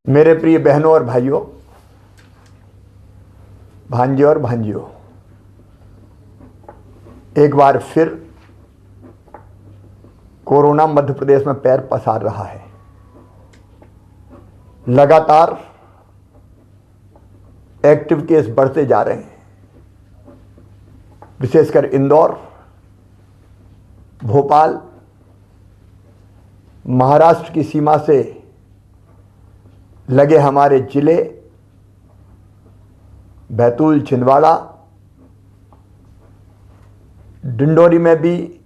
मेरे प्रिय बहनों और भाइयों, भांजे और भांजियों, एक बार फिर कोरोना मध्य प्रदेश में पैर पसार रहा है। लगातार एक्टिव केस बढ़ते जा रहे हैं। विशेषकर इंदौर, भोपाल, महाराष्ट्र की सीमा से लगे हमारे जिले बैतूल, छिंदवाड़ा, डिंडोरी में भी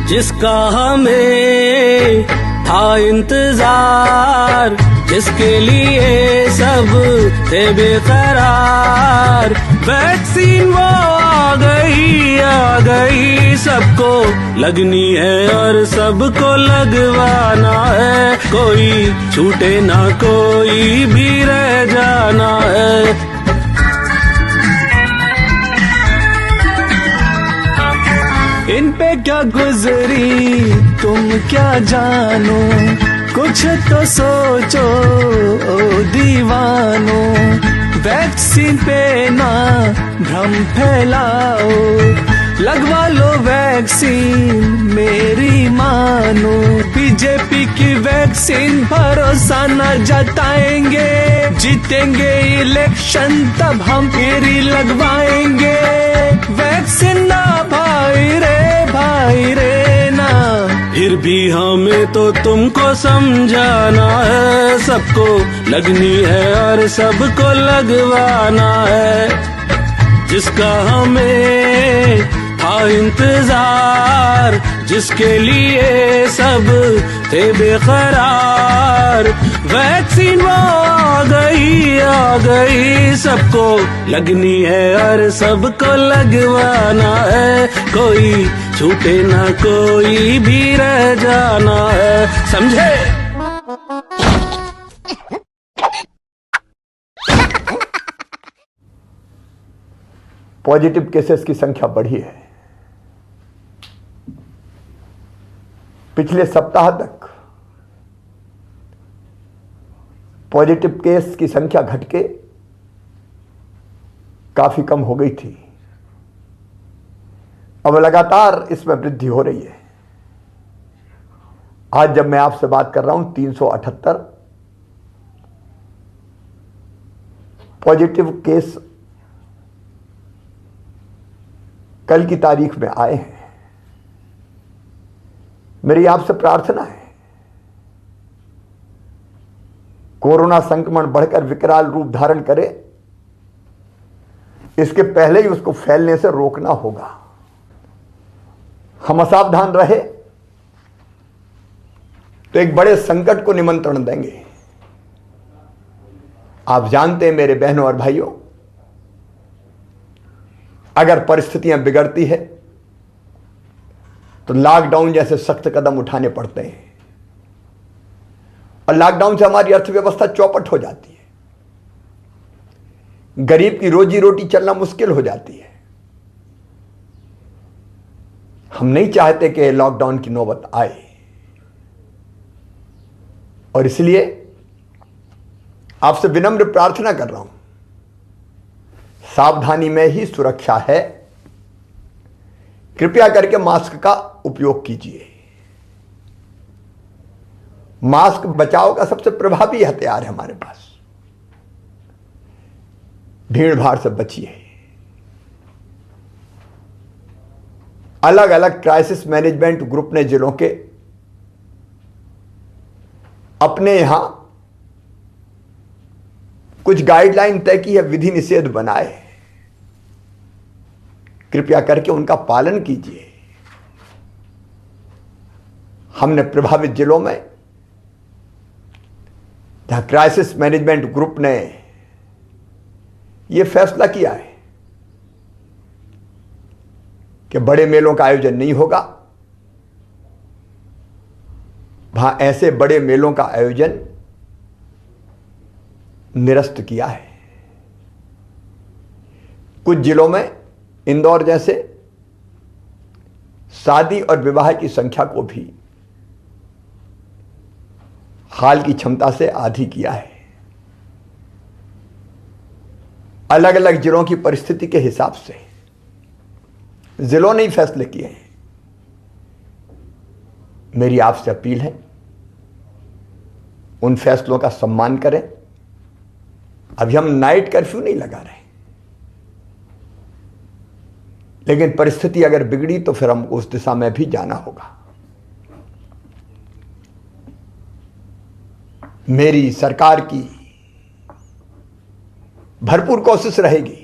जिसका हमें था इंतजार, जिसके लिए सब थे बेकरार, वैक्सीन वो आ गई सबको लगनी है और सबको लगवाना है। कोई छूटे ना, कोई भी रह जाना है। इन पे क्या गुजरी तुम क्या जानो, कुछ तो सोचो ओ दीवानो। वैक्सीन पे ना भ्रम फैलाओ, लगवा लो वैक्सीन मेरी मानो। बीजेपी की वैक्सीन भरोसा न जताएंगे, जीतेंगे इलेक्शन तब हम फिर लगवाएंगे। वैक्सीन ना भाई रे ना, फिर भी हमें तो तुमको समझाना है। सबको लगनी है और सबको लगवाना है। जिसका हमें था इंतजार, जिसके लिए सब थे बेकरार, वैक्सीन वो आ गई सबको लगनी है और सबको लगवाना है। कोई छूटे ना, कोई भी रह जाना है, समझे? पॉजिटिव केसेस की संख्या बढ़ी है। पिछले सप्ताह तक पॉजिटिव केस की संख्या घट के काफी कम हो गई थी। अब लगातार इसमें वृद्धि हो रही है। आज जब मैं आपसे बात कर रहा हूं 378 पॉजिटिव केस कल की तारीख में आए हैं। मेरी आपसे प्रार्थना है, कोरोना संक्रमण बढ़कर विकराल रूप धारण करे, इसके पहले ही उसको फैलने से रोकना होगा। हम असावधान रहे तो एक बड़े संकट को निमंत्रण देंगे। आप जानते हैं मेरे बहनों और भाइयों, अगर परिस्थितियां बिगड़ती है तो लॉकडाउन जैसे सख्त कदम उठाने पड़ते हैं और लॉकडाउन से हमारी अर्थव्यवस्था चौपट हो जाती है। गरीब की रोजी रोटी चलना मुश्किल हो जाती है। हम नहीं चाहते कि लॉकडाउन की नौबत आए और इसलिए आपसे विनम्र प्रार्थना कर रहा हूं, सावधानी में ही सुरक्षा है। कृपया करके मास्क का उपयोग कीजिए। मास्क बचाव का सबसे प्रभावी हथियार है हमारे पास। भीड़ भाड़ से बचिए। अलग अलग क्राइसिस मैनेजमेंट ग्रुप ने जिलों के अपने यहां कुछ गाइडलाइन तय की है, विधि निषेध बनाए। कृपया करके उनका पालन कीजिए। हमने प्रभावित जिलों में जहां क्राइसिस मैनेजमेंट ग्रुप ने यह फैसला किया है कि बड़े मेलों का आयोजन नहीं होगा, वहां ऐसे बड़े मेलों का आयोजन निरस्त किया है। कुछ जिलों में, इंदौर जैसे, शादी और विवाह की संख्या को भी हाल की क्षमता से आधी किया है। अलग अलग जिलों की परिस्थिति के हिसाब से जिलों ने ही फैसले किए हैं। मेरी आपसे अपील है, उन फैसलों का सम्मान करें। अभी हम नाइट कर्फ्यू नहीं लगा रहे, लेकिन परिस्थिति अगर बिगड़ी तो फिर हमको उस दिशा में भी जाना होगा। मेरी सरकार की भरपूर कोशिश रहेगी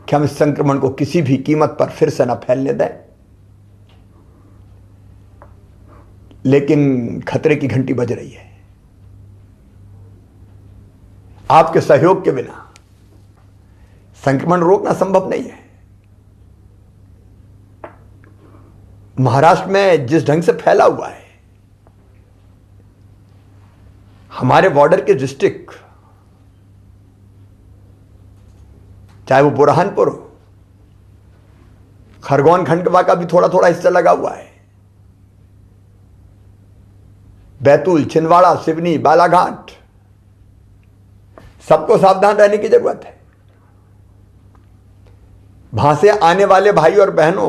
कि हम इस संक्रमण को किसी भी कीमत पर फिर से न फैलने दें, लेकिन खतरे की घंटी बज रही है। आपके सहयोग के बिना संक्रमण रोकना संभव नहीं है। महाराष्ट्र में जिस ढंग से फैला हुआ है, हमारे बॉर्डर के डिस्ट्रिक्ट, चाहे वो बुरहानपुर हो, खरगोन खंडवा का भी थोड़ा थोड़ा हिस्सा लगा हुआ है, बैतूल, छिंदवाड़ा, सिवनी, बालाघाट, सबको सावधान रहने की जरूरत है। वहां से आने वाले भाई और बहनों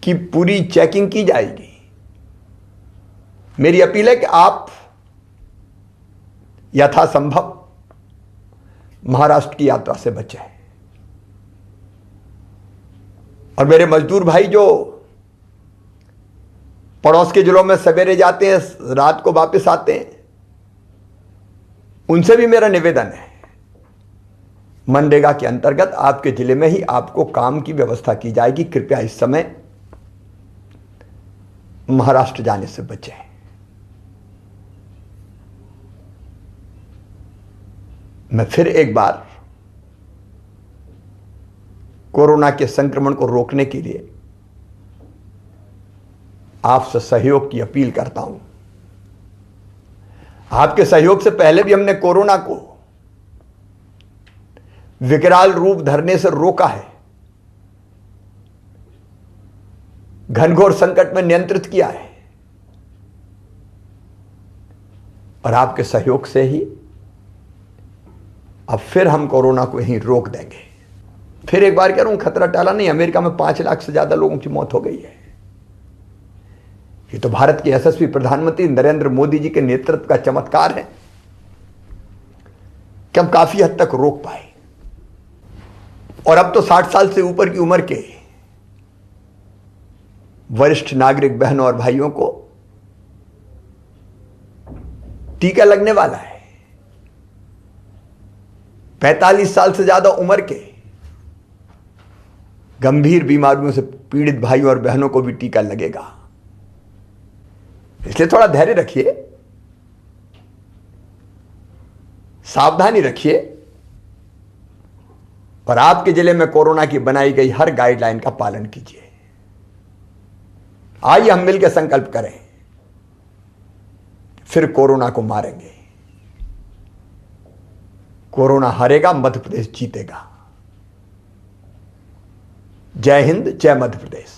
की पूरी चेकिंग की जाएगी। मेरी अपील है कि आप यथासंभव महाराष्ट्र की यात्रा से बचें। और मेरे मजदूर भाई जो पड़ोस के जिलों में सवेरे जाते हैं, रात को वापस आते हैं, उनसे भी मेरा निवेदन है, मनरेगा के अंतर्गत आपके जिले में ही आपको काम की व्यवस्था की जाएगी। कृपया इस समय महाराष्ट्र जाने से बचें। मैं फिर एक बार कोरोना के संक्रमण को रोकने के लिए आपसे सहयोग की अपील करता हूं। आपके सहयोग से पहले भी हमने कोरोना को विकराल रूप धरने से रोका है, घनघोर संकट में नियंत्रित किया है, और आपके सहयोग से ही अब फिर हम कोरोना को यहीं रोक देंगे। फिर एक बार कह रहा हूं, खतरा टाला नहीं। अमेरिका में 5 लाख से ज्यादा लोगों की मौत हो गई है। ये तो भारत के यशस्वी प्रधानमंत्री नरेंद्र मोदी जी के नेतृत्व का चमत्कार है कि हम काफी हद तक रोक पाए। और अब तो 60 साल से ऊपर की उम्र के वरिष्ठ नागरिक बहनों और भाइयों को टीका लगने वाला है। 45 साल से ज्यादा उम्र के गंभीर बीमारियों से पीड़ित भाइयों और बहनों को भी टीका लगेगा। इसलिए थोड़ा धैर्य रखिए, सावधानी रखिए, और आपके जिले में कोरोना की बनाई गई हर गाइडलाइन का पालन कीजिए। आइए हम मिलकर संकल्प करें, फिर कोरोना को मारेंगे। कोरोना हारेगा, मध्य प्रदेश जीतेगा। जय हिंद, जय मध्य प्रदेश।